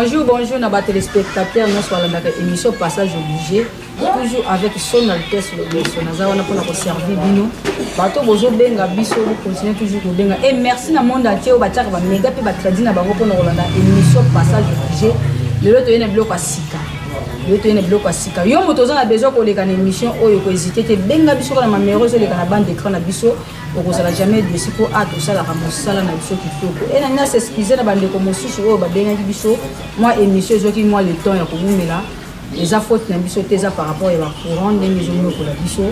Bonjour, bonjour, nos téléspectateurs. Nous sommes dans l'émission Passage obligé. Toujours avec son Altesse le Bosso. Nous avons pour servir Bino. Bateau Bozo Benga Bisso, vous continuez toujours au Benga. Et merci à monde entier. Batia va méga pe batradina ba pour nous Rolanda émission Passage obligé. Le lot est bloc à Sika. Le lot est bloc à Sika. Yo motoza a besoin pour les can émission oyo ko hésiter te Benga Bisso na numéro sur les can bande d'écran na Bisso. Au ça jamais de siko a tout ça la ramosala na Bisso kitoko. Et na s'excuser na bande comme sous oyo ba Benga Bisso. Moi émission zoki moi le temps ya ko bumela. Les fautes na biso teza par rapport à la courant des maisons pour la biso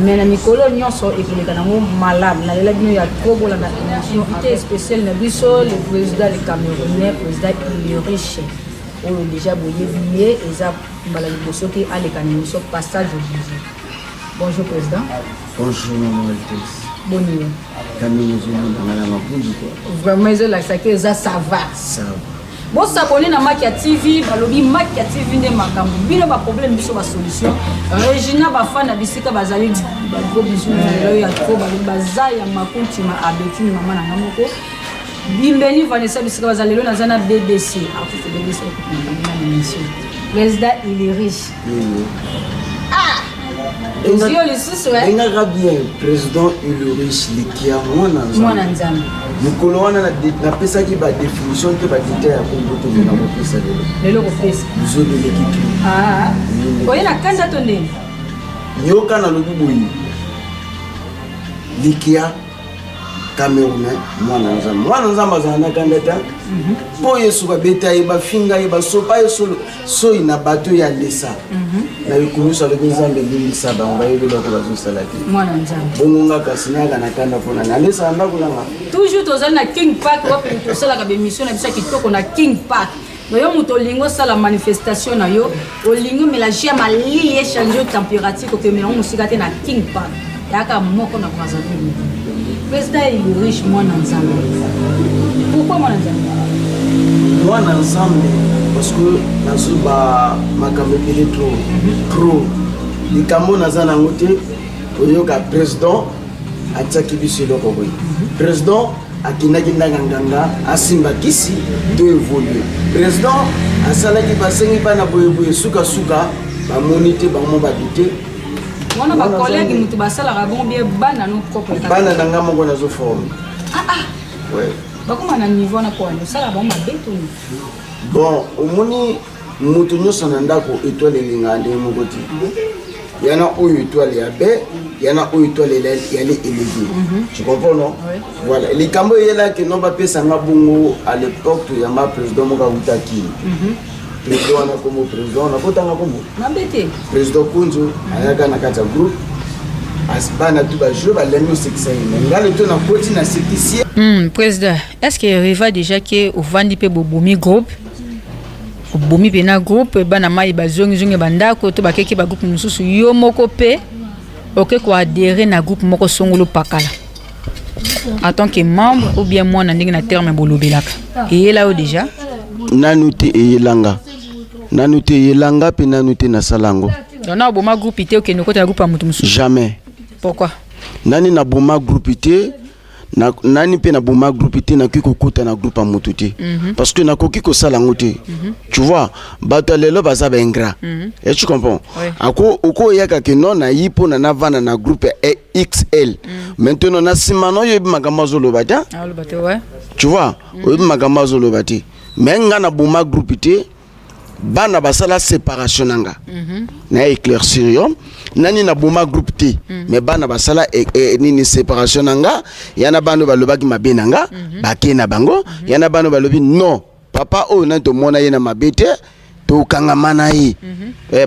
mais na mikolo nyonso et pour les kanango malade na la bino ya trop bola na invité spécial na biso le président du Camerounais président il est riche on déjà boyé billet et ça bala biso qui a les kanimso passage obligé. Bonjour président. Bonjour maman Altesse. Bonne nuit. Camille dans la mapundi quoi. Vraiment ça ça que ça va. Ça va. Bon s'abonner na Makia TV, balobi Makia TV nde makambo. Bino ba problème biso ba solution. Regina ba fan na bisika bazali ba gros bisous na ya trop ba bazaya makunti ma abeti mama na ngamoko. Bimbeni Vanessa bisika bazali lo na zana BBC. Artiste BBC na émission. Président il est riche. Ah. Ezio le sous ouais. Enga bien président il est riche likia mwana nzambe. Mukolo wana na pesa ki ba définition te ba dite ya komboto na mo pesa lelo. Lelo ko pesa. Biso de l'équipe. Ah. Oye na kanda tonde. Yoka na lobi boyi. Likia Camerounais mwana nzamba zana kanda ta. Po yesu ba beta ba finga ba sopa yesu so ina bato ya lesa. Na yikunusa le nzambe limisa ba ngaye lo ko bazo salati. Mwana nzambe. Bonga kasina kana kanda pona na lesa amba kulanga. Toujours tozali na King Park wapi tosala ka émission na bisa kitoko na King Park. Yo muto lingo sala manifestation na yo, o lingo mélanger mali échanger température ko kemela musika te na King Park. Yaka moko na Brazzaville. Président il riche mwana nzambe. Pourquoi mwana nzambe? Mwana nzambe parce que nazuba makambe kele trop. Likambo nazana ngote oyoka président ataki biso loko boy. Président akinaki ndanga asimba kisi to évoluer. Président asalaki basengi bana boye suka ba monité ba mo babité. Mwana ba collègue mutu basala ka bon bien bana no propre. Bana nanga moko na zo forme. Ouais. Bakoma na niveau na kwa sala ba mabeto. Bon, omoni mutu nyoso na ndako étoile lingande mokoti. Yana oyo étoile ya be, yana oyo étoile ya les élevé. Tu comprends non? Oui. Voilà, les cambo yela que non ba pesa nga bongo à l'époque ya ma président moka utaki. Président na comme président na kotanga kombo. Mabete. Président Kunzo ayaka na kata groupe. Asbana tout ba jeu ba lengo sexe. Ngale to na koti na séquicier. Président, est-ce que Riva déjà que au vandi pe bobomi groupe? Bomi pena groupe bana mai bazongi bandako to bakeke ba groupe mususu yo moko pe OK ko adhérer na groupe moko songolo pakala en tant que membre ou bien moi na ndenge na terme bolobelaka et là déjà nanuté eyelanga pe nanuté na salango dona boma groupe ité OK noko ta groupe a mutu mususu jamais. Pourquoi nani na boma groupe ité nani pe na boma groupe te na kiko kota na groupe amututi parce que na koki ko sala ngote tu vois batalelo baza ba ingrat et tu comprends ako oko yaka ke non na yipo na vana na groupe XL maintenant na simano yo makambazo lo bata tu vois yo makambazo lo bati mais nga na boma groupe te bana basala séparation nanga na éclaircir yo nani na boma groupe T mais bana basala nini séparation nanga yana bano balobaki mabe nanga bakena bango yana bano balobi non papa o na to mona yena mabete to kanga mana yi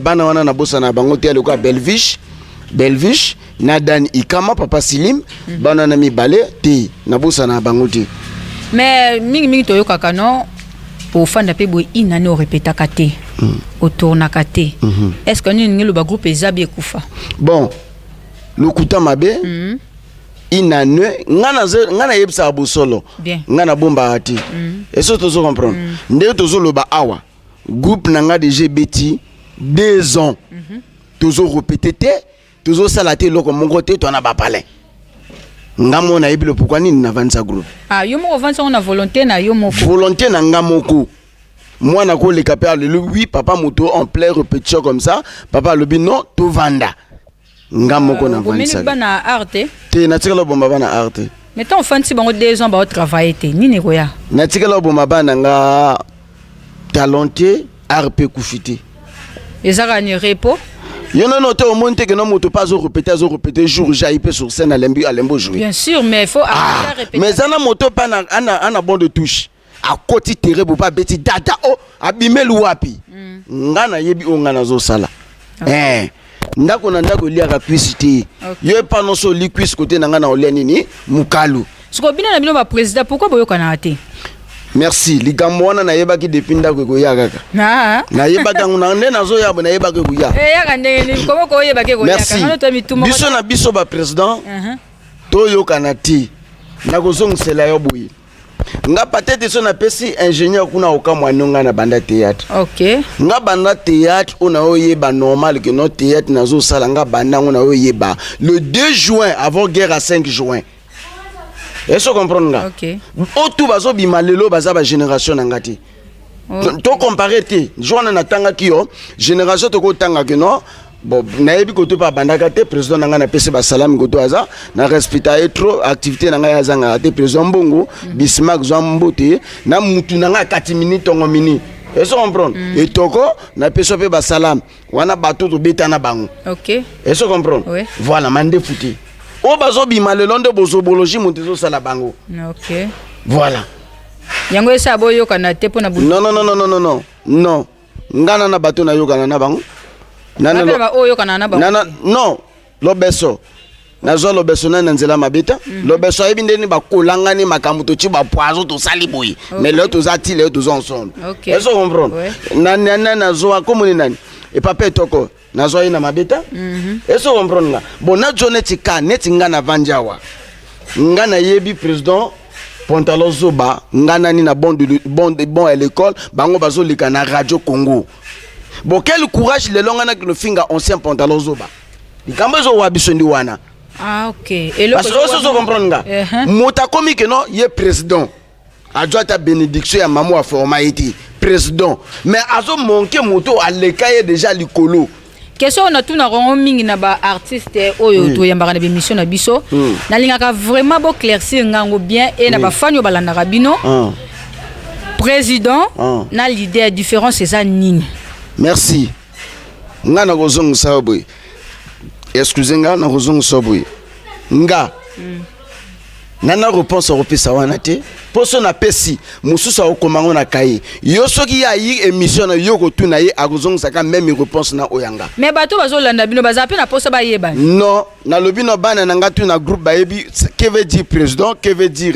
bana wana na bosa na bango te aloko Belvish na Dan Ikama papa Silim bana na mibale te na bosa na bango te mais mingi to yokaka non pour faire des pays inane au répéta kate autour na kate est-ce que nous le groupe ezabi kufa bon le kuta mabe inane ngana yebsa bosolo ngana bomba ati et ça tu comprendre ndé tozo lo ba awa groupe nanga déjà beti 2 ans tozo répéter tozo salaté loko mongo te to na ba palais ngamo na yebile pourquoi ni na vanza groupe ah yo mo vanza on a volonté na yo moko volonté na ngamoko moi na ko le capé le oui papa moto en plein répétition comme ça papa le non to vanda ngamo ko na vanisa bana arte te na tikala bomba bana arte mais ton fan si bango 2 ans ba travailler te nini ko ya na tikala bomba bana nga talenté arpe kufiti ezaka ni repos yo non te au monte que non moto pas répéter jour jaipé sur scène à lembo jouer bien sûr mais il faut répéter mais ça na moto pas na bon de touche à côté terre pour pas beti dada oh abimelu wapi ngana yebi ngana zo sala ndako na ndako lia ka cuisité yo pas non so li cuis côté na ngana olia nini mukalu siko bina na bino ba président pourquoi boyo kana ate merci likambo wana na yeba ki depinda ko ya kaka na yeba ka nguna nde nazo ya na yeba ko ya ya ndenge ni komo ko yeba ke ko ya kana to mituma biso na biso ba président to yo kana ti na ko songela yo boyi nga peut-être so na pesi ingénieur kuna okamwa nonga na banda théâtre OK nga banda théâtre ona oyeba normal que notre théâtre nazo sala nga banda ona oyeba le 2 juin avant guerre à 5 juin est-ce que comprendre nga OK otu bazo bimalelo baza ba génération na ngati to comparer te joana na tanga kiyo génération to ko tanga que non bon nayebi ko to pa bandaka te président nanga na pese ba salam ko to aza na respecter trop activité nanga ya zanga te président Mbongo Bismarck Zombote na mutu nanga 4 minutes tongo mini est-ce comprendre et toko na pese pe ba salam wana bato to beta na bango OK est-ce comprendre voilà mande fouti o bazo bima le londe bozobologie montezo sala bango OK voilà yango esa boyo kana te pona bu non ngana na bato na yoka na bango nana non lobeso nazo lobeso na nzela mabeta lobeso ebi ndeni bakolanga ni makambo to chiba poazo to sali boyi mais le to zati le to ensemble est-ce que comprendre nana nazo akomoni nani et papa toko nazo ina mabeta est-ce que comprendre bon na jone tika netinga na vanjawa ngana yebi président Pantalon Zoba ngana ni na bon à l'école bango bazo lika na radio Congo. Bon, quel courage les longs na que finga ancien Pantalon Zoba. Ikambezo wabisondi wana. Ah OK. Et le parce que vous comprenez nga. Mota komi que non, il est président. Adjoint ta bénédiction ya maman a formalité président. Mais azo manqué moto à l'écaille déjà likolo. Question on a tout na rongo mingi na ba artiste oyo to yambaka na émission na biso. Na lingaka vraiment bo claircir ngango bien et na ba fanyo balanda rabino. Président na l'idée différence c'est ça nini. Merci. Nga na kozongo saboy. Excusez nga na kozongo saboy. Nga. Nana réponse européenne wana te. Poso na pesi mususa okomango na kai. Yo soki ya yi émission na yo ko tuna ye akozongo saka même réponse na oyanga. Mais bato bazolanda bino bazape na poso ba yeba. Non, na lobino bana na ngatu na groupe ba yebi que veut dire président, que veut dire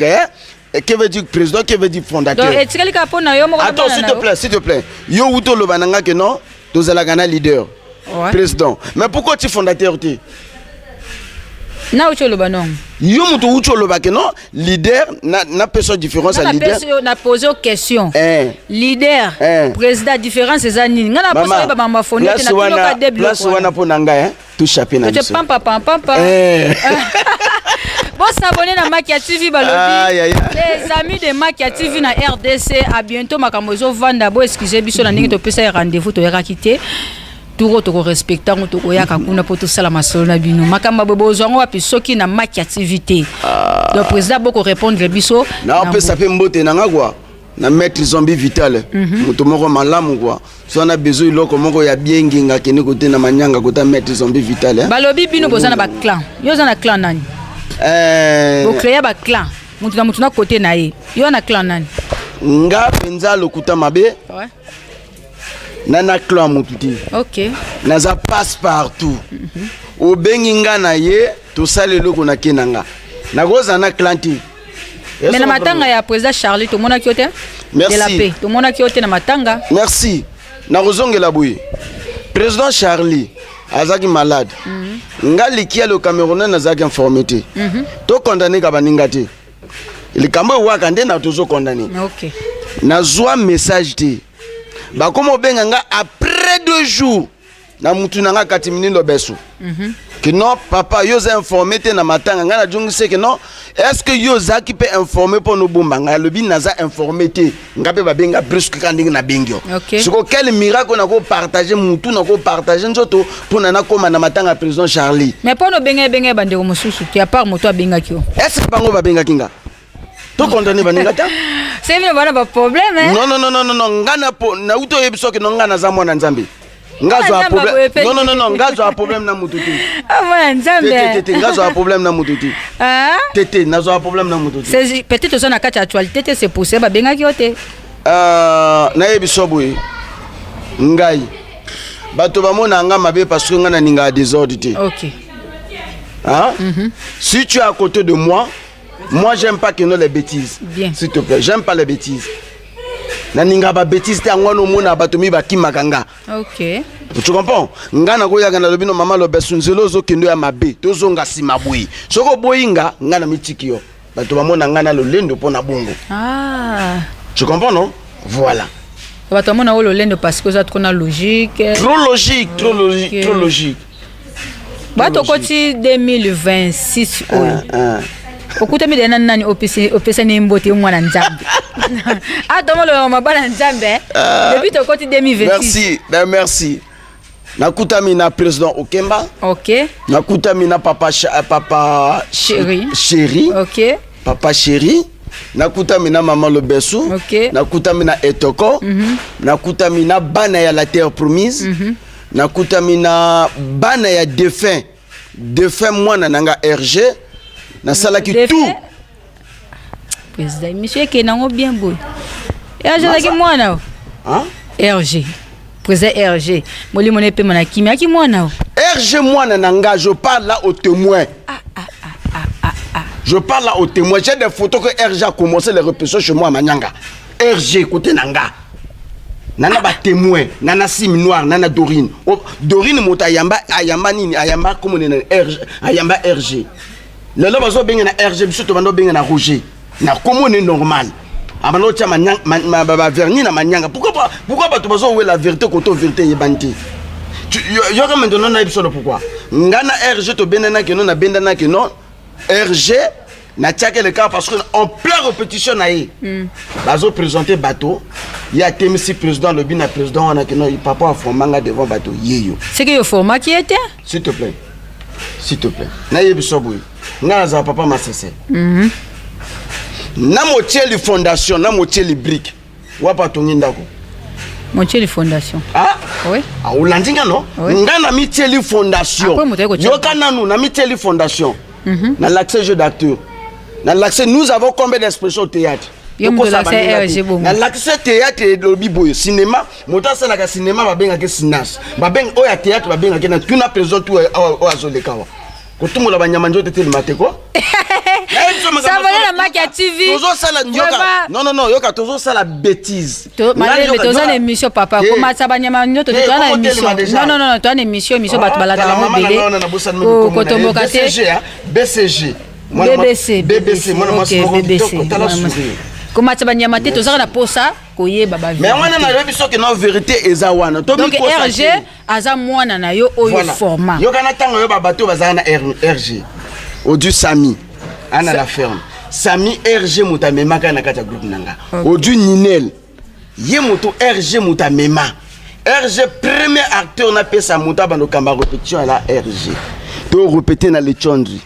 que veut dire président, que veut dire fondateur. Donc etikali ka pona yo moko. Attends s'il te plaît. Yo wuto lo bananga que non, tozala gana leader. Président. Mais pourquoi tu fondateur tu? Na ucho lo banon. Yo muto ucho lo ba que non, leader na personne différence à leader. Na poser question. Leader, président différence c'est ça nini. Ngana poser ba mama foni te na tunoka début. Place wana ponanga tout chapé na biso. Pam. Bon s'abonner na Makia TV balobi. Les amis de Makia TV na RDC à bientôt makamozo vanda bo excusez biso na ningi to pesa rendez-vous to yaka kité. Tout to respecter to koyaka kuna poto sala masolo na bino makamba bobo zongo wapi soki na Makia TV. Le président boko répondre biso. Na on peut saper mbote nanga quoi. Na maître zombie vital. Moto moko malamu quoi. So na besoin loko moko ya biengi nga kene kote na manyanga kota maître zombie vital. Balobi bino bozana ba clan. Yo zana clan nani? Bo créer ba clan. Mutu na côté na ye. Yo na clan nani? Nga penza lokuta mabe. Ouais. Nana clan mututi. OK. Naza passe partout. O bengi nga na ye to sale loko na kenanga. Na goza na clanti. Mais na matanga ya président Charlie to mona kiote? Merci. De la paix. To mona kiote na matanga. Merci. Na rozongela boye. Président Charlie azaki malade. Nga likia le Camerounais nazaki informé. To condamné ka baninga te. Il kambo waka nde na tozo condamné. OK. Na zwa message te. Ba komo benga nga après 2 jours na mutu nanga katimini lobeso. que non papa yo za informé te na matanga ngana jungi c'est que non est-ce que yo za qui peut informer pour nous bomba nga le bin naza informé te ngabe ba benga brusque quand na bengio c'est que quel miracle na ko partager mutu na ko partager nzoto pour nana koma na matanga président Charlie mais pour no benga bande ko mususu ti à part moto benga kio est-ce que bango ba benga kinga to condamné baninga ta c'est bien bana ba problème hein non ngana po na uto yebiso que non ngana za mwana nzambe ngazo a problème non ngazo a problème na mututi ah mwana nzambe tete ngazo a problème na mututi ah tete nazo a problème na mututi c'est peut-être ça na kati actualité c'est poussé ba benga kiote na yebiso boy ngai bato ba mona nga mabe parce que ngana ninga désordre te OK hein si tu es à côté de moi j'aime pas que nous les bêtises bien s'il te plaît j'aime pas les bêtises na ninga ba bêtise te ngwana mona batomi ba kimakanga OK tu comprends ngana ko yaga na lobino mama lo besunzelo zo kendo ya mabe tozo ngasi maboyi soko boyinga ngana mitiki yo bato ba mona ngana lo lendo pona bongo ah tu comprends non voilà bato mona lo lendo parce que ça trop na logique trop logique bato koti 2026 okuta mi dena nani opesa ni mbote mwana nzambe atomolo mabana nzambe depuis to koti 2026 merci nakutami na président Okemba OK nakutami na papa chéri OK papa chéri nakutami na maman Lobesu OK nakutami na Etoko nakutami na bana ya la terre promise nakutami na bana ya défunt mwana nanga RG na sala ki tout président monsieur qui nango bien boy RG ki mwana hein RG président RG molimo ne pe mana kimia ki mwana RG mwana nanga je parle là au témoin je parle là au témoin j'ai des photos que RG a commencé les répressions chez moi à Manyanga RG côté nanga nana ba témoin nana sim noir nana Dorine Dorine mota ayamba nini ayamba comme on RG ayamba RG le loba zo benga na RG biso to bando benga na Roger na comment est normal abano tia ma vernis na manyanga pourquoi bato bazo ouais la vérité koto vérité yebanti yo ka maintenant na biso pourquoi ngana RG to benana ke non na bendana ke non RG na tiake le cas parce que en pleine répétition na yi bazo présenter bateau il y a TMC président le bin na président on a que non il papa formanga devant bateau yeyo c'est que le format qui était s'il te plaît na yebiso boy nga za papa masese na motieli fondation na motieli brique wapa tongi ndako motieli fondation ah oui ah ulandinga no nga na mitieli fondation yoka nanu na mitieli fondation na l'accès jeu d'acteur na l'accès nous avons combien d'expressions au théâtre na l'accès théâtre et lobby boy cinéma mota sala ka cinéma babenga ke sinas babenga oya théâtre babenga ke na tuna présent tout o azolekawa kotumula banyama njote te mateko ça va la Makia TV tozo sala yoka non yoka tozo sala bêtise mais tozo na émission papa comment ça banyama njote to na émission non to na émission bato balata la mobile ko tomboka te BBC comment ça banyama te tozo na posa koyeba ba mais on a biso que non vérité eza wana to donc RG aza mwana na yo oyo format yo kana tango yo babato bazana na RG Odu Sami ana la ferme Sami RG mutamema kana kata groupe nanga Odu Ninel ye moto RG mutamema RG premier acteur na pesa muta bando kamba répétition à la RG to répéter na le chondri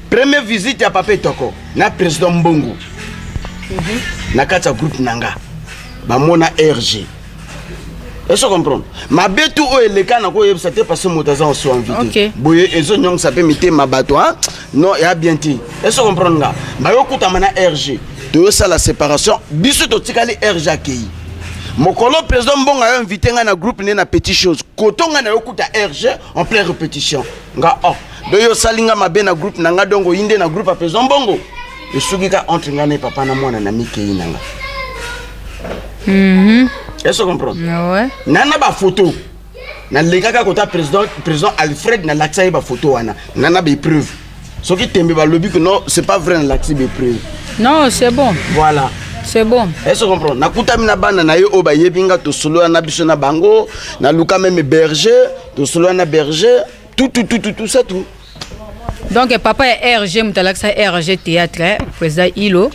première visite ya papa Toko na président Mbongo na kata groupe nanga ba mona RG est-ce que comprendre ma betu o eleka na ko yebisa te parce que motaza on soit invité boye ezo nyong ça peut mité ma bato hein non ya bien ti est-ce que comprendre nga ba yo kuta mana RG de ça la séparation biso to tikali RG akei mokolo président Mbongo a invité nga na groupe né na petite chose kotonga na yo kuta RG en pleine répétition nga oh de yo salinga mabe na groupe nanga dongo inde na groupe a président Mbongo et sugika entre nga na papa na mwana na mikei nanga est-ce que comprendre ouais nana ba photo na lekaka kota président Alfred na l'accès ba photo wana nana ba preuve ce qui tembe ba lobby que non c'est pas vrai na l'accès ba preuve non c'est bon voilà c'est bon est-ce que comprendre na kutami na bana na yo o ba yebinga to solo na biso na bango na luka même berger to solo na berger tout ça tout. Donc papa est RG Mutalaxa RG théâtre président Ilo.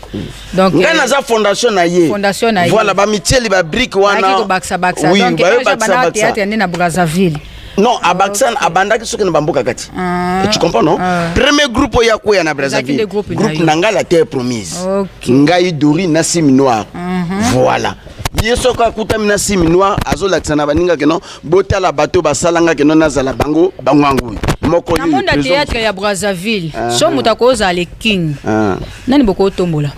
Donc ngana fondation na ye. Fondation na ye. Voilà ba mitieli ba brique wana. Aki baksa. Oui, donc RG théâtre na Brazzaville. Non, à Baksan, à Bandaki, ce que nous avons fait. Tu comprends, non? Premier groupe où il y a quoi à Brazzaville? Groupe Nanga, la terre promise. Ngaï Dori, Nassim Noir. Voilà. Yesoka Koutam Nassim Noir, Azola Tsanabaninga, que non, Bota la bateau, Basalanga, que non, Nazala Bango, Bangango. Mokoli. Le monde de théâtre à Brazzaville. So Moutakoza, les King. Nani Boko Tombola.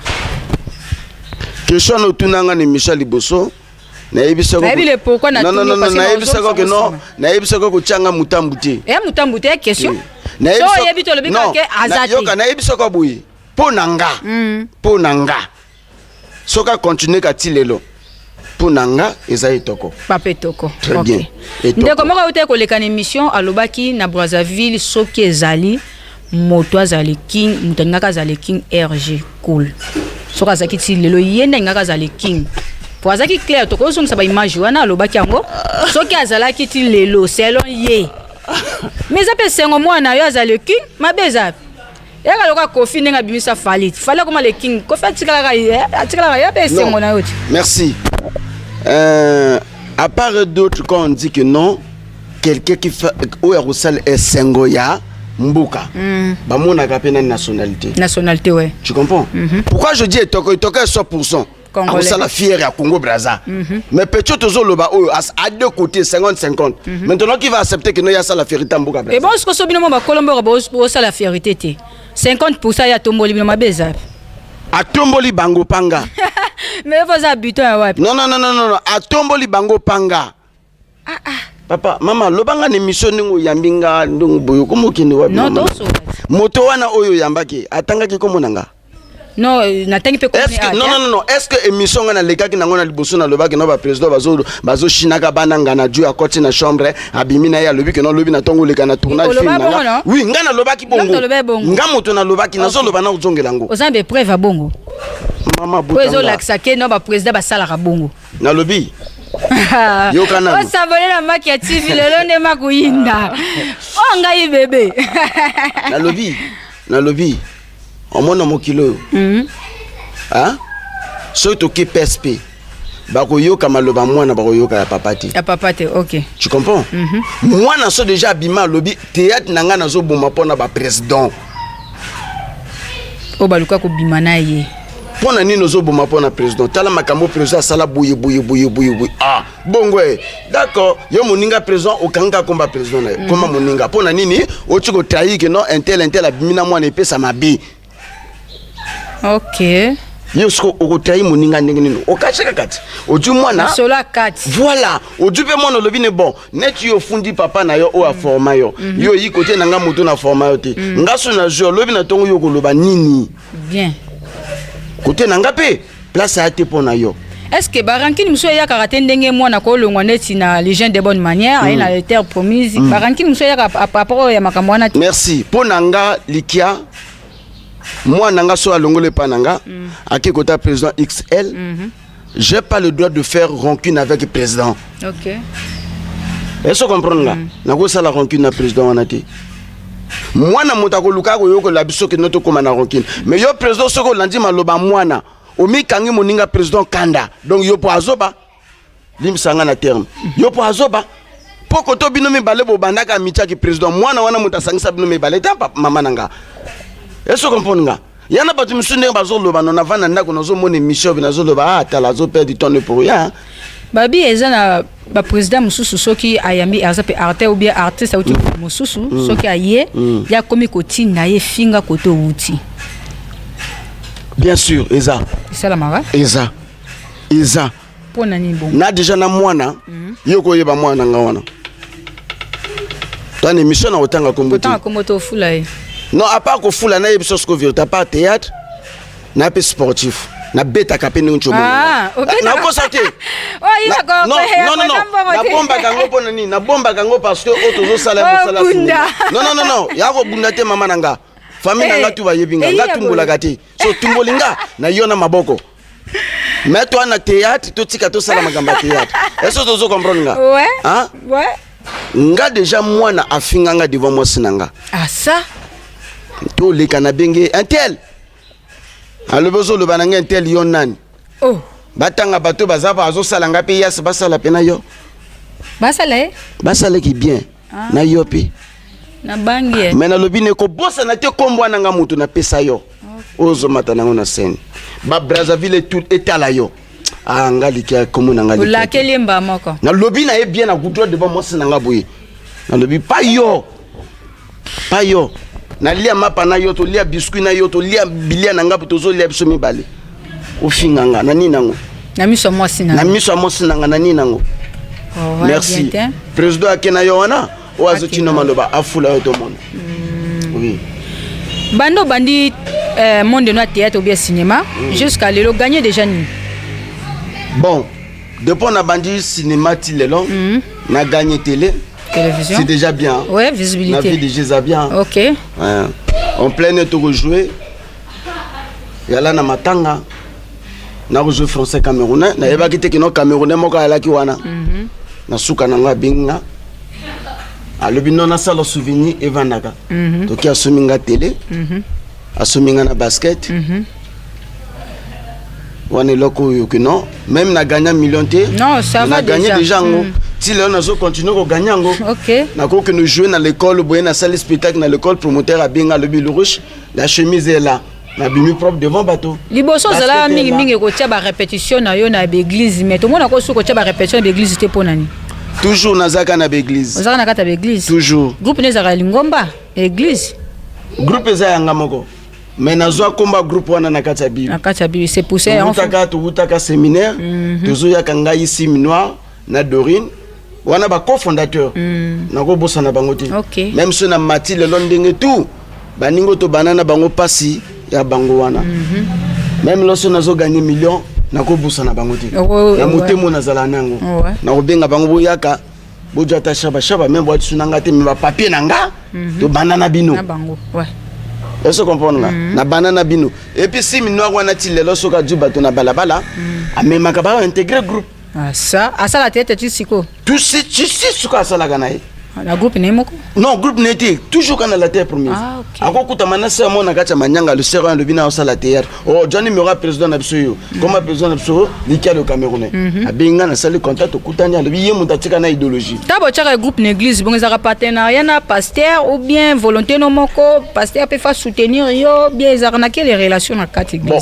Question au Tunanga de Michel Liboso. Pourquoi non, naïbisako ko changa mutambuti. Mutambuti question. Non, yoka naïbisako boui. Ponanga. Soka continue katilelo. Ponanga ezai toko. Pape toko. Très bien. Ndeko moko uté ko lekana émission alobaki na Brazzaville soki ezali moto azali king mutanga azali king RG cool. Soka zaki tilelo yenda ngaka azali king. Pour ça qui clair to ko songisa ba image wana alobaki yango soki azala kiti lelo selon ye mais ça peut sengo mwana yo azala king mabeza ya kaloka kofi nenga bimisa falit fala comme le king kofi atikala ya pe sengo na yoti. Merci. À part d'autres quand on dit que non, quelqu'un qui fait ou est sengo ya mbuka ba mona kapena nationalité ouais. Tu comprends? Pourquoi je dis toko 100%? Ça la fière à Congo Brazza. Mais peut-être à deux côtés 50-50. Maintenant qui va accepter que nous y a ça la fierté en Brazza. Et bon ce que so bino ba Colombo ba ça la fierté 50% ya tomboli bino mabeza. A tomboli bango panga. Mais vous habitez à wapi? Non, a tomboli bango panga. Papa, maman, lobanga ne mission ningo yambinga ndungu boyo komo kini wapi? Non, toso. Moto wana oyo yambaki atanga ki komo nanga. Non, natangi pe komo. Non. Est-ce que émission ngana lekaki nango na liboso na lobaki no ba président bazo shinaka bananga na Dieu akoti na chambre abimina ya lobi que non lobi na tongo leka na tournage film nanga. Oui, ngana lobaki bongo. Nga moto na lobaki na zo loba na uzongela ngo. Ozambe preuve bongo. Mama buta. Pozo laksake no ba président ba sala ka bongo. Na lobi. Yo kana. O sabone na maki ya TV lelo ne makuyinda. O ngai bébé. Na lobi. On mona mokilo. Hein? Surtout qui PSP. Bako yoka maloba mwana bako yoka ya papati. Ya papati, OK. Tu comprends? Moi na so déjà bima lobi théâtre nanga na zo boma pona ba président. O baluka ko bima na ye. Pona nino zo boma pona président. Tala makambo président sala bouye. Ah, bongo. D'accord. Yo moninga président okanga komba président na. Koma moninga. Pona nini? O tiko trahi que non intel abimina mwana epesa mabi. OK. Yosko okotayi moninga ndenge nino. Okacheka kati. Oju mwana. Sola kati. Voilà. Oju pe mwana lobi ne bon. Net yo fundi papa na yo o a forma yo. Yo yi côté nanga moto na forma yo te. Ngaso na jo lobi na tongo yo koloba nini. Bien. Côté nanga pe place a te pona yo. Est-ce que Barankini Mousso ya karaté ndenge mwana ko longwa neti na les gens de bonne manière et na terre promise. Barankini Mousso ya rapport ya makambo wana. Merci. Ponanga likia moi nanga so alongole pananga aki kota président XL. J'ai pas le droit de faire rancune avec le président. OK. Est-ce que vous comprenez là? Nako sala rancune na président wanati. Mwana motako luka ko yoko la biso ke noto koma na rancune. Mais yo président soko landi maloba mwana. Omi kangi moninga président kanda. Donc yo po azoba. Limsanga na terme. Yo po azoba. Poko to bino mi bale bo bandaka mitia ki président mwana wana mutasangisa bino mi bale ta mama nanga. Est-ce que vous comprenez? Il y en a pas de monsieur Bazolo, on a vendu un accord, on a mon émission, on a Zoloba, tu as perdu ton temps pour rien. Babi, il y a un président Moussou qui a yami arte ou bien artiste ou Moussou, ce qui a yé, il y a comme côté naïe finga côté outil. Bien sûr, Eza. C'est la mara. Eza. Pour nani bon. Na déjà na mwana, yoko yeba mwana ngawana. Toi émission na otanga kombo. Otanga kombo to fulaye. Non, à part que foule, na yebso sko vir, t'as pas théâtre, na pe sportif, na beta kapé ni unchomo. Ah, OK. Na ko sorti. Oh, il a compris. Non. Na bomba kango pona ni, na bomba kango parce que otozo sala mo sala. Non. Ya ko bunda te mama nanga. Famille nanga tu va yebinga, nga tumbola gati. So tumbolinga na yona maboko. Mais toi na théâtre, to tika to sala magamba théâtre. Est-ce que tu comprends nga? Ouais. Hein? Ouais. nga déjà moi na afinganga devant moi sinanga. Ah ça? To le kanabenge un tel. Alors bezo le bananga un tel yon nani. Oh. Batanga bato bazaba azo salanga pe yas basala pena yo. Basala Basala ki bien. Na yo pe. Na bangi. Mais na lobine ko bossa na te kombo nanga mutu na pesa yo. Ozo matana na scène. Ba Brazzaville tout etala yo. Ah ngali ki komo na ngali. La kelimba moko. Na lobina e bien na goudron devant moi sinanga boye. Na lobi pas yo. Pas yo. Na lia mapa na yo to lia biscuit na yo to lia bilia na ngapu tozo lia biso mibale. Ofinganga na nini nango. Na miso moi sinanga. Na miso moi sinanga na nini nango. Oh, merci. Président akena yo wana o azotino maloba afula yo to monde. Oui. Bando bandi monde no théâtre ou bien cinéma jusqu'à lelo gagner déjà ni. Bon, depuis on a bandi cinéma tilelon, on a gagné télé. Télévision. C'est déjà bien. Ouais, visibilité. On a vu déjà bien. OK. Ouais. En plein net on jouer. Yala na matanga. Na jouer français camerounais, na yeba kite kino camerounais moko ala ki wana. Na suka na nga binga. Alobi non na sala souvenir evandaka. To ki asominga télé. Asominga na basket. Wane loko yo que non, même na gagné million té. Non, ça va déjà. Na gagné déjà ngo. Si là on a continuer ko gagner ngo. OK. Na ko que nous jouer dans l'école, boyer na salle spectacle dans l'école promoteur a binga le bill rouge, la chemise est là. Na bimi propre devant bateau. Liboso zala mingi mingi ko tia ba répétition na yo na église mais tout monde ko su ko tia ba répétition d'église té ponani. Toujours nazaka na église. Ozaka na kata église. Toujours. Groupe nezaka lingomba église. Groupe za yanga moko. Mais nazo komba groupe wana na kata bible. Na kata bible c'est poussé en fait. Utaka séminaire. Toujours ya kanga ici minoir na Dorine. Wana ba cofondateur. Na ko bossa na bango te. OK. Même si na mati le londenge tout. Baningo to banana bango pasi ya bango wana. Même lorsque nazo gagner million na ko bossa na bango te. Na motemo na zala nango. Na ko benga bango boyaka. Bojo ta shaba même boîte sunanga te mais ba papier nanga to banana bino. Na bango. Ouais. Est-ce que vous comprenez là? Na banana bino. Et puis si minoa wana tilelo soka juba to na balabala, a même makaba intégrer groupe. Ah ça, à ça la tête tu siko. Tu sais soka ça la ganaï. La groupe n'est moko. Non, groupe n'était toujours quand la terre première. Ah OK. Ako kuta manasa mo na kacha manyanga le serrant le bina au sala terre. Oh, Johnny Mura président d'Absoyo. Comme président d'Absoyo, Nikia le Camerounais. A binga na sali contact okutanya le biye mutatika na idéologie. Tabo tchaka groupe l'église bon ezaka partenariat na pasteur ou bien volonté no moko, pasteur peut faire soutenir yo bien ezaka na quelle relation na quatre église. Bon,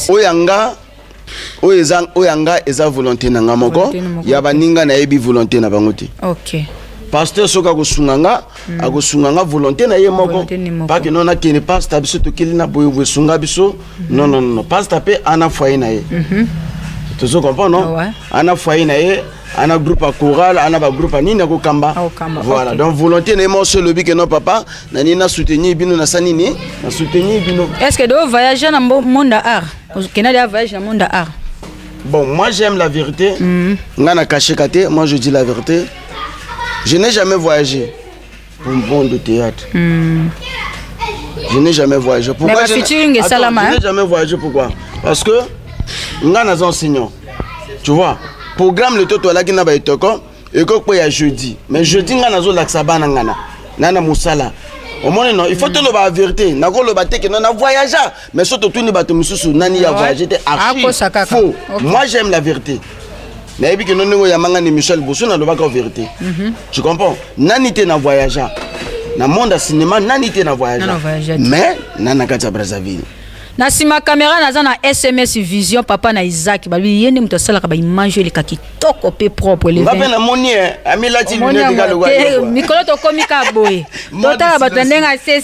oyanga eza volonté na ngamoko, ya baninga na yebi volonté na bangoti. OK. Pasteur soka ko sunganga akosunganga volonté na ye moko pas que non na kene pasteur biso to kelina boyo bo sunga biso non pasteur pe ana foyer na ye tu comprends non ana foyer na ye ana groupe à choral ana ba groupe nini ko kamba voilà donc volonté na mo se lobi que non papa na ni na soutenir bino na sanini na soutenir bino. Est-ce que do voyager dans le monde art Canada voyage dans le monde art? Bon, moi j'aime la vérité. Ngana caché kate, moi je dis la vérité. Je n'ai jamais voyagé pour un monde de théâtre. Je n'ai jamais voyagé. Pourquoi je n'ai jamais voyagé? Pourquoi? Parce que nous sommes enseignants. Tu vois, programme le toto là qui n'a pas été et que y a jeudi. Mais jeudi nous sommes laxaba nangana. Nana musala. Au moins non, il faut te le la vérité. Nako le baté que non a voyagé, mais surtout tout ne bateau mususu nani a voyagé. Faux. Moi j'aime la vérité. Mais que non ya manga ni Michel Bosso na loba ka vérité. Tu comprends? Nani te na voyage. Na monde à cinéma nani te na voyage. Mais nana kata Brazzaville. Na sima caméra na na SMS Vision papa na Isaac babi yende muto sala ka ba image le kaki toko pe propre le. Ba na moni amila ti moni de galo wa. Mikolo to komika boy. Tota ba tendenga c.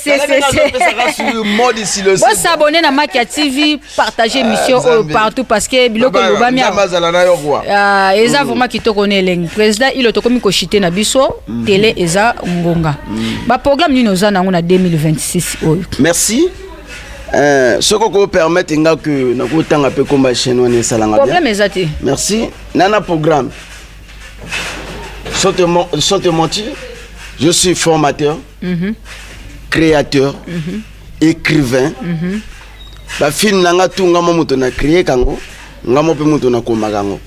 Vous s'abonner na Makia TV, partager émission partout parce que biloko loba mi. Eza vraiment kitoko ne leng. Président il to komiko chité na biso télé eza ngonga. Ba programme ni noza na ngona 2026. Merci. Ce qu'on permet que nous avons peu comme chez nous problème exact. Merci. Nana programme. Sans te mentir, je suis formateur, créateur, écrivain. La film nanga tunga moto na créé kango, ngamo pe moto na koma kango.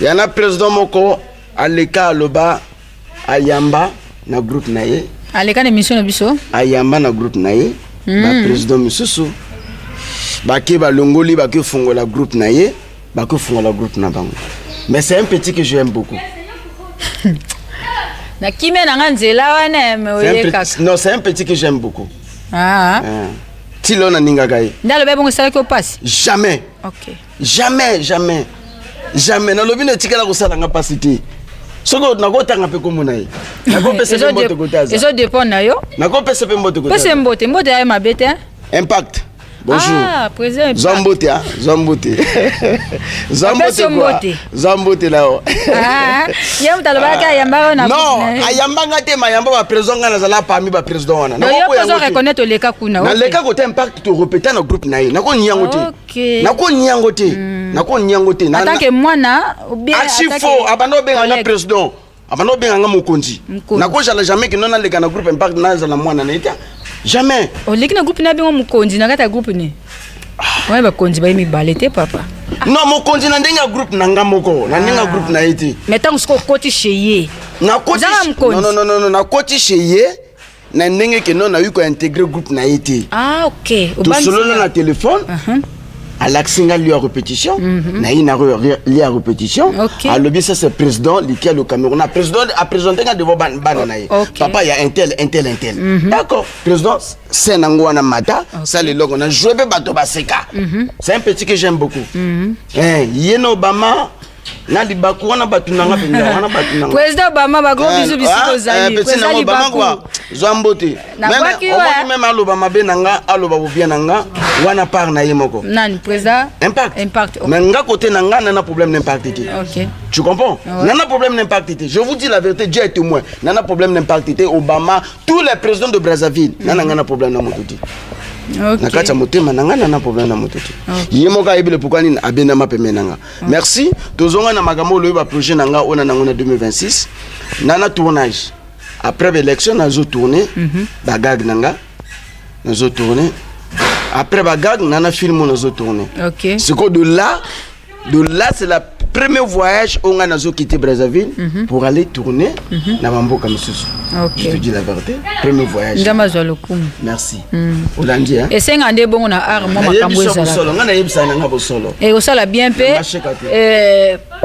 Yana président moko aleka loba ayamba na groupe na ye aleka na émission na biso ayamba na groupe na ye ba président misusu baki balongoli baki fungola groupe na ye baki fungola groupe na bango mais c'est un petit que j'aime beaucoup na kimé na nganzela wana me oyeka non c'est un petit que j'aime beaucoup Tilo na ningaga ye ndalo be bongo sala ko passe jamais OK jamais na lobi ne tikala ko sala nga pasité soko nakotanga pe komona ye nakopesa pe mbote kotaza eso dépend na yo nakopesa pe mbote kotaza pesa mbote ya mabete impact bonjour président Zambote Zambote là yam talobaka yamba na non ayamba ngate mayamba ba président ngana zala parmi ba président wana na ko ya reconnaître leka kuna na leka ko te impact to répéter na groupe na ye nako nyango te nako nyango te en tant que mwana ou bien faux abando benga na président abando benga nga mokonzi nako jala jamais que non na leka na groupe impact na zala mwana na eta jamais oleki na groupe na bengo mokonzi na kata groupe ni ouais ba konzi ba mi balete papa non mokonzi na ndenga groupe na nga moko na ndenga groupe na eti mais tant ko koti cheye na koti non na koti cheye na ndenge ke non na yu ko intégrer groupe na eti OK to solo na téléphone à l'accent lui à répétition na ina lui à répétition à lobby ça c'est président lequel le Cameroun a présenté devant bananaï papa il y a un tel d'accord président c'est nangwana mata ça le logo on a joué be bato baseka c'est un petit que j'aime beaucoup yeno Obama na libaku wana batunanga penga wana batunanga président Obama ba gros bisous kozali président Obama quoi Zambote même aloba mabe nanga aloba bobia nanga wana par na yemoko nani président impact mais nga côté nanga nana problème d'impact. OK tu comprends nana problème d'impact. Je vous dis la vérité, Dieu est témoin, nana problème d'impact. Obama tous les présidents de Brazzaville nana ngana problème na motuti nakata motema nanga nana problème na motuti yemoka ebile pourquoi ni abena mapeme nanga merci tozonga na makambo lo ba projet nanga ona nanga na 2026 nana tournage après l'élection nazo tourner bagag nanga nazo tourner après bagag nana film nazo tourner OK c'est quoi de là c'est la premier voyage on a nazo quitté Brazzaville pour aller tourner na Bamboka misusu. Je te dis la vérité, premier voyage. Ndama zalokum. Merci. Olandi hein. Et c'est ngande bongo na art mo makambo ezala. Solo ngana yebisa nga bo solo. Et osala bien pe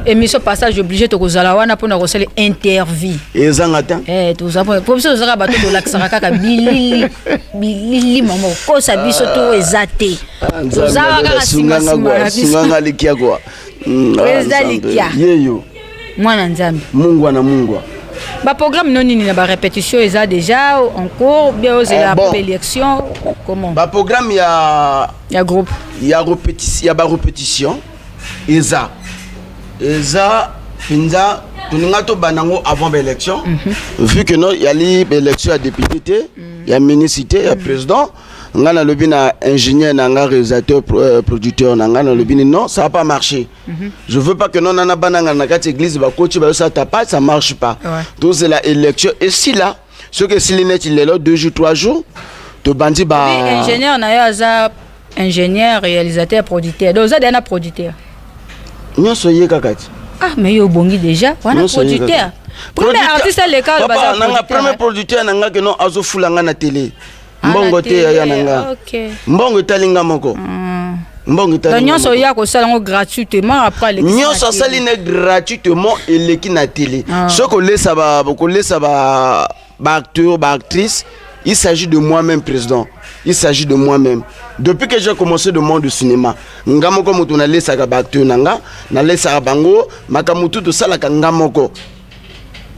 émission passage obligé to kozala wana pona kosala interview. Ezanga ta. Tout ça pour ça osaka bato to laksaka kaka bilili mamo ko sa biso to ezate. Tozaka kaka singanga likia kwa. Président Likia. Yeyo. Mwana nzambe. Mungwa. Ba programme non ni na ba répétition eza déjà en cours bien aux élections comment? Ba programme ya groupe. Ya répétition eza pinza tuninga to banango avant l'élection. Vu que non y a l'élection à député, il y a ministre, ya président. Ngana lobi na ingénieur nanga réalisateur producteur nanga na lobi non ça va pas marcher. Je veux pas que non nana bananga na kati église ba coach ba ça tapa ça marche pas. Donc c'est la élection et si là ce que si l'inet il est là 2 jours 3 jours to bandi ba ingénieur na ya za ingénieur réalisateur producteur. Donc ça dana producteur. Nyonso ye kakati. Mais yo bongi déjà wana producteur. Premier artiste le cas ba nanga premier producteur nanga que non azo fulanga na télé. Mbongo te ya nanga. Mbongo talinga moko. Mbongo talinga. Nyonso ya ko salango gratuitement après les. Nyonso saline gratuitement eleki na télé. Ce ko lesa ba acteur, ba actrice, il s'agit de moi-même président. Il s'agit de moi-même. Depuis que j'ai commencé le monde du cinéma, ngamoko mutu na lesa ba acteur nanga, na lesa bango, makamutu to sala ka ngamoko.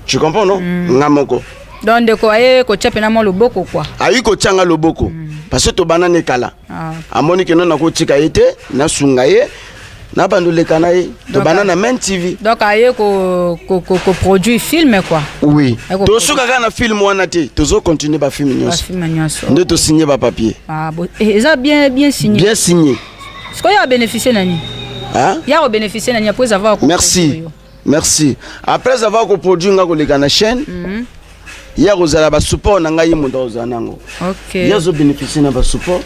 Tu comprends non? Ngamoko. Donc de quoi ko tchapena mo loboko quoi. Ayi ko tchanga loboko parce que to banane kala. Amoni ke non na ko tika yete na sungaye na bandule kanaye to banana men TV. Donc aye ko produit film quoi. Oui. To suka kana film wana te to zo continuer ba film nyonso. Ba film nyonso. Nde to signer ba papier. Bon et ça bien signé. Bien signé. Ce qu'on y a bénéficié nani? Il y a bénéficié nani après avoir Merci. Après avoir produit nga ko le kana chaîne. Ya rozala ba support na ngai mundo ozanango. OK. Ya zo bénéficier na ba support,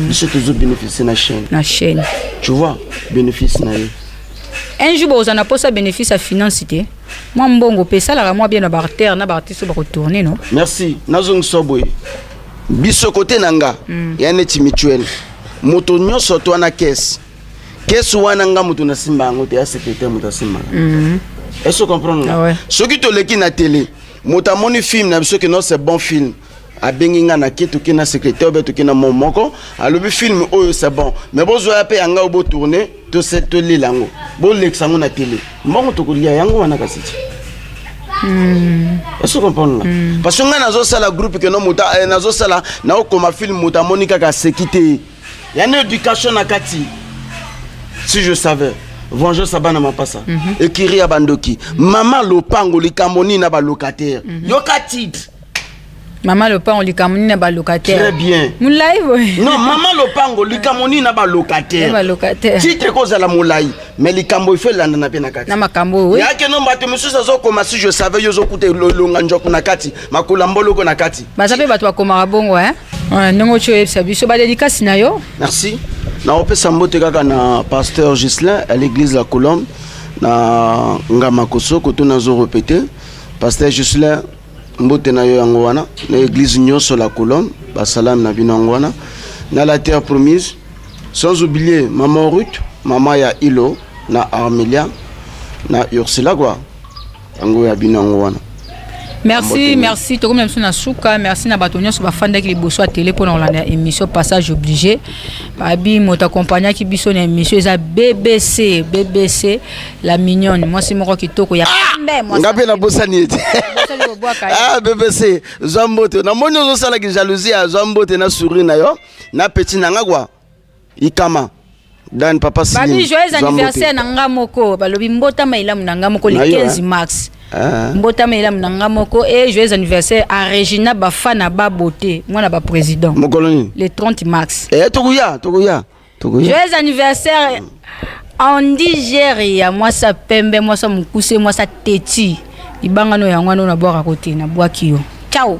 biso to zo bénéficier na chaîne. Tu vois, bénéfice na yo. Un jour vous en a pas ça bénéfice à financité. moi mbongo pe ça la moi bien na barter na bartiste ba retourner non. Merci. Nazong soboy. Biso côté nanga. Ya neti mutuel. Moto nyonso to na caisse. Caisse wana nga moto na simba ngote ya secrétaire moto simba. Est-ce que vous comprenez? Ah ouais. Ceux qui te leki na télé, moto moni film na biso que non c'est bon film. A benginga na keto ke na secrétaire beto ke na momoko, a le film oyo c'est bon. Mais bon zo ya pe anga obo tourner, to set to lilango. Bon l'exango na télé. Mbongo to kolia yango wana kasiti. Est-ce que vous comprenez? Parce que nga nazo sala groupe que non mota nazo sala na okoma film mota monika ka sekité. Ya na éducation na kati. Si je savais, Vengeur Sabana Mapasa, Ekiri Abandoki, Maman Lopango, Likamoni na ba locataire. Yoka titre. Maman Lopango, Likamoni na ba locataire. Très bien. Moulay, oui. Non, Maman Lopango, Likamoni na ba locataire. Ba locataire. Titre cause à la moulay, mais Likambo il fait landa na penakati. Na makambo, oui. Ya ke non bato monsieur sazo koma si je savais yozo kute longanjoko na kati, makulambolo ko na kati. Ba sape bato bakoma bongo hein. Ndongo cho yebisa biso ba dédicace na yo. Merci. Na opesa mbote kaka na pasteur Gislin à l'église La Colombe na Ngamakoso koto nazo répéter pasteur Gislin mbote na yo yango wana na église nyonso La Colombe ba salam na bino yango wana na la terre promise sans oublier maman Ruth maman ya Ilo na Armelia na Ursula quoi yango ya bino yango wana. Merci, merci. Tout comme même na souka, merci na batonyo sur ba fanda qui les bosso à télé pour la émission passage obligé. Babi mota compagnie qui biso na émission eza BBC la mignonne. Moi c'est mon qui toko ya moi. Ngabe na bosani ete. Ah BBC Zambote na monyo zo sala ki jalousie à Zambote na sourire na yo na petit na ngwa ikama. Dan papa Sini. Babi joyeux anniversaire na ngamoko balobi mbota maila na ngamoko le 15 mars. Mbota maila na ngamoko et joyeux anniversaire à Regina Bafana Baboté moi na ba président. Le 30 mars. Eh tokuya. Joyeux anniversaire en Nigeria moi ça pembe moi ça mukuse moi ça teti. Ibanga no yango na boka côté na boaki yo. Ciao.